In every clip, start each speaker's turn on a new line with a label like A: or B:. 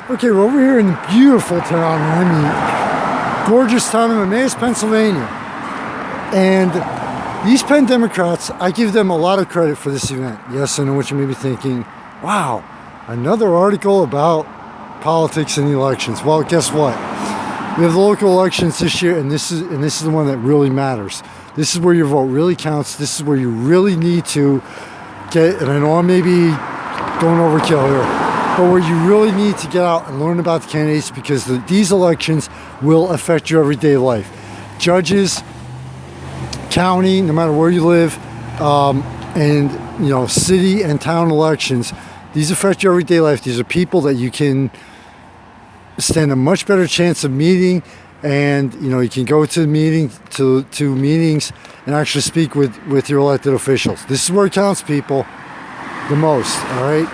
A: Okay, we're over here in the beautiful town, gorgeous town of Emmaus, Pennsylvania. And these Penn Democrats, I give them a lot of credit for this event. Yes, I know what you may be thinking. Wow, another article about politics and elections. Well, guess what? We have the local elections this year, and this is the one that really matters. This is where your vote really counts. This is where you really need to get, and I know I may be going overkill here, but where you really need to get out and learn about the candidates, because these elections will affect your everyday life. Judges, county, no matter where you live, and city and town elections, these affect your everyday life. These are people that you can stand a much better chance of meeting, and you can go to meetings and actually speak with your elected officials. This is where it counts, people, the most. All right.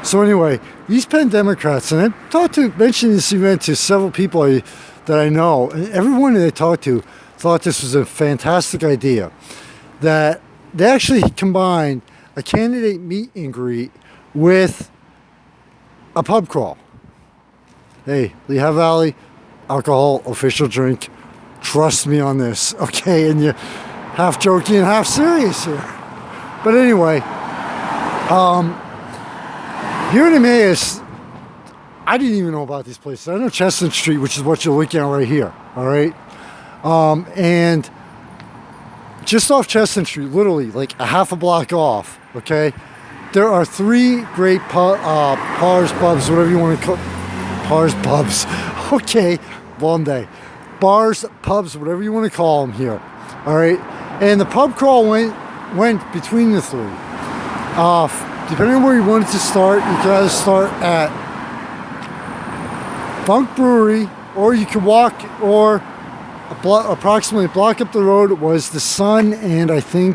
A: So anyway, these Penn Democrats, and I mentioned this event to several people that I know, and everyone that I talked to thought this was a fantastic idea, that they actually combined a candidate meet and greet with a pub crawl. Hey, Lehigh Valley, alcohol, official drink. Trust me on this, okay? And you're half joking and half serious here. But anyway, here in Emmaus, I didn't even know about these places. I know Chestnut Street, which is what you're looking at right here, all right? And just off Chestnut Street, literally like a half a block off, okay, there are three great bars, pubs, whatever you want to call bars, pubs. Okay, long day. Bars, pubs, whatever you want to call them here, all right? And the pub crawl went between the three. Depending on where you wanted to start, you could either start at Funk Brewery, or you could walk, or approximately a block up the road was the Sun, and I think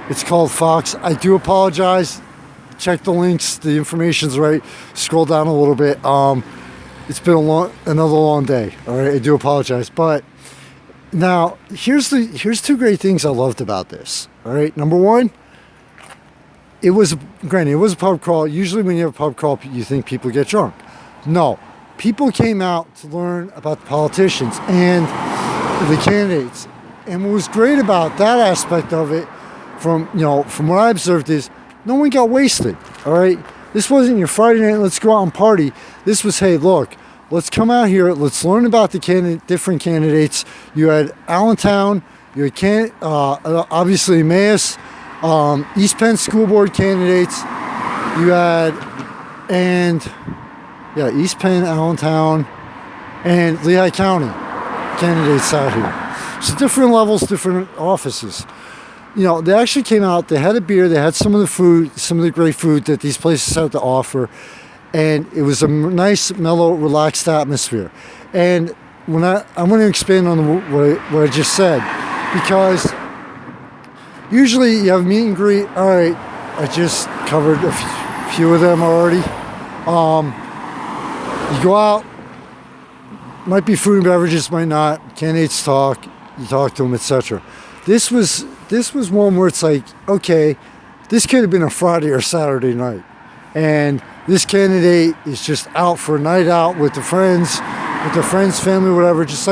A: it's called Fox. I do apologize. Check the links. The information's right. Scroll down a little bit. It's been another long day. All right, I do apologize. But now here's two great things I loved about this. All right, number one, it was a pub crawl. Usually when you have a pub crawl, you think people get drunk. No, people came out to learn about the politicians and the candidates. And what was great about that aspect of it, from what I observed, is no one got wasted. All right, this wasn't your Friday night, let's go out and party. This was, hey, look, let's come out here, let's learn about the different candidates. You had Allentown, you had obviously Emmaus, East Penn School Board candidates. You had, East Penn, Allentown, and Lehigh County candidates out here. So different levels, different offices. They actually came out, they had a beer, they had some of the food, some of the great food that these places had to offer, and it was a nice, mellow, relaxed atmosphere. And when I'm going to expand on what I just said, because usually you have meet and greet. All right, I just covered a few of them already. You go out, might be food and beverages, might not. Candidates talk, you talk to them, etc. This was one where it's like, okay, this could have been a Friday or Saturday night, and this candidate is just out for a night out with their friends, family, whatever, just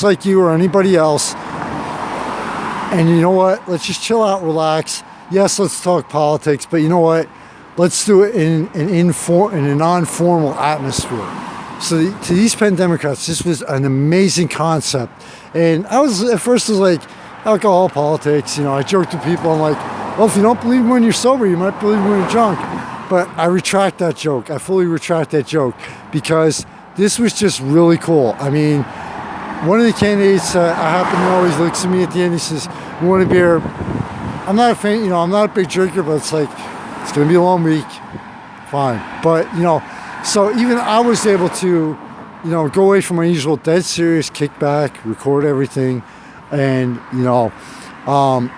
A: like you or anybody else. And you know what? Let's just chill out, relax. Yes, let's talk politics, but you know what? Let's do it in a non-formal atmosphere. So to these Penn Democrats, this was an amazing concept. And at first I was like, alcohol, politics. I joked with people. I'm like, well, if you don't believe when you're sober, you might believe when you're drunk. But I retract that joke. I fully retract that joke, because this was just really cool. I mean, one of the candidates I happen to know, he looks at me at the end, he says, "You want a beer?" I'm not a fan, I'm not a big drinker, but it's like, it's going to be a long week. Fine. But, so even I was able to, go away from my usual dead serious, kick back, record everything, and, my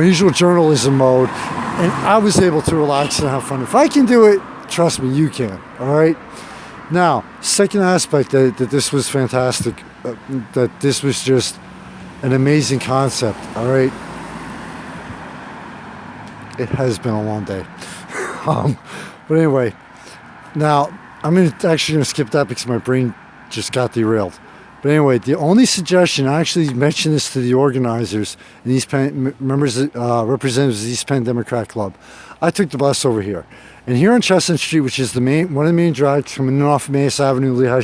A: usual journalism mode, and I was able to relax and have fun. If I can do it, trust me, you can. All right? Now, second aspect that this was fantastic, that this was just an amazing concept, all right? It has been a long day. But anyway, now, actually gonna skip that because my brain just got derailed. But anyway, the only suggestion, I actually mentioned this to the organizers and East Penn members, representatives of the East Penn Democrat Club. I took the bus over here, and here on Chestnut Street, which is one of the main drives coming off Mass Avenue,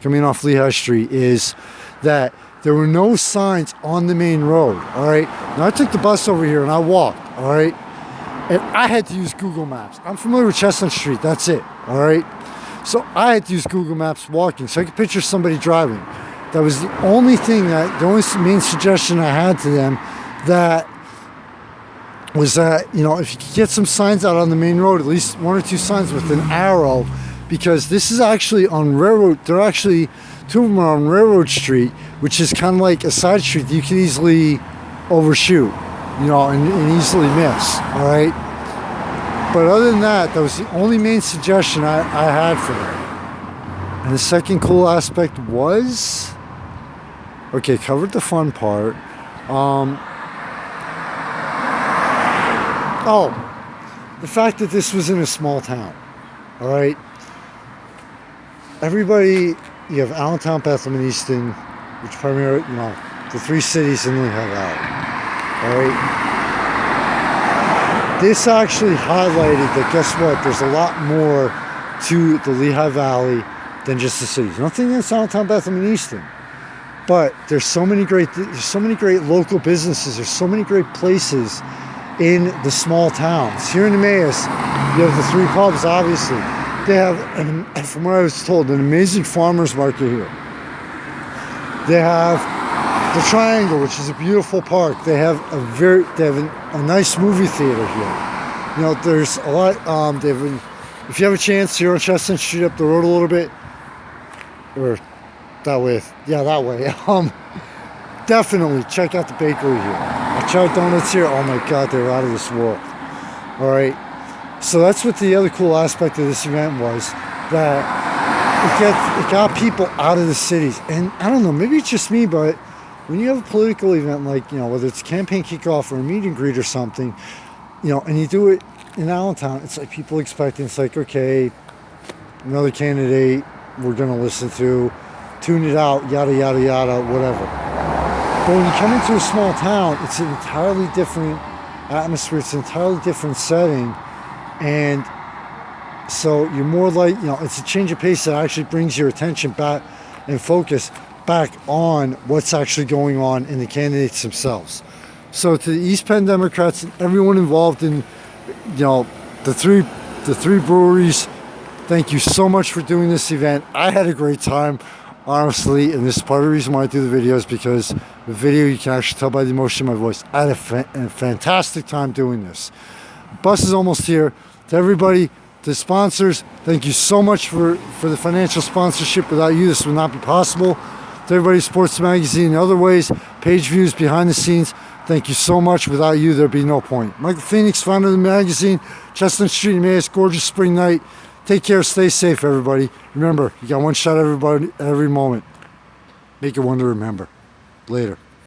A: coming off Lehigh Street, is that there were no signs on the main road. All right. Now I took the bus over here and I walked. All right, and I had to use Google Maps. I'm familiar with Chestnut Street. That's it. All right. So I had to use Google Maps walking, so I could picture somebody driving. That was the only thing the only main suggestion I had to them, that was that, you know, if you could get some signs out on the main road, at least 1 or 2 signs with an arrow, because this is actually on Railroad. They're actually, 2 of them are on Railroad Street, which is kind of like a side street that you can easily overshoot, you know, and easily miss. All right. But other than that, that was the only main suggestion I had for them. And the second cool aspect was, okay, covered the fun part. The fact that this was in a small town. All right. Everybody, you have Allentown, Bethlehem, and Easton, which primarily, you know, the 3 cities in Lehigh Valley. All right. This actually highlighted that, guess what? There's a lot more to the Lehigh Valley than just the cities. Nothing against Allentown, Bethlehem, and Easton, but there's so many great local businesses. There's so many great places in the small towns. Here in Emmaus, you have the 3 pubs. Obviously, they have, from what I was told, an amazing farmers market here. They have the Triangle, which is a beautiful park. They have a nice movie theater here. You know, there's a lot. If you have a chance here on Chestnut Street, up the road a little bit, or that way, that way. Definitely check out the bakery here. I tried donuts here. Oh my God, they were out of this world. All right. So that's what the other cool aspect of this event was, that it got people out of the cities. And I don't know, maybe it's just me, but when you have a political event like, you know, whether it's a campaign kickoff or a meet and greet or something, you know, and you do it in Allentown, it's like people expecting, it's like, okay, another candidate we're going to listen to, tune it out, yada, yada, yada, whatever. But when you come into a small town, it's an entirely different atmosphere, it's an entirely different setting. And so you're more like, you know, it's a change of pace that actually brings your attention back and focus back on what's actually going on in the candidates themselves. So to the East Penn Democrats and everyone involved in, you know, the three breweries, thank you so much for doing this event. I had a great time, honestly, and this is part of the reason why I do the videos, because the video, you can actually tell by the emotion in my voice. I had a fantastic time doing this. Bus is almost here. To everybody, to sponsors, thank you so much for the financial sponsorship. Without you, this would not be possible. To everybody who supports the magazine in other ways, page views, behind the scenes, thank you so much. Without you, there'd be no point. Michael Phoenix, founder of the magazine, Chestnut Street, Emmaus, gorgeous spring night. Take care, stay safe, everybody. Remember, you got one shot every moment. Make it one to remember. Later.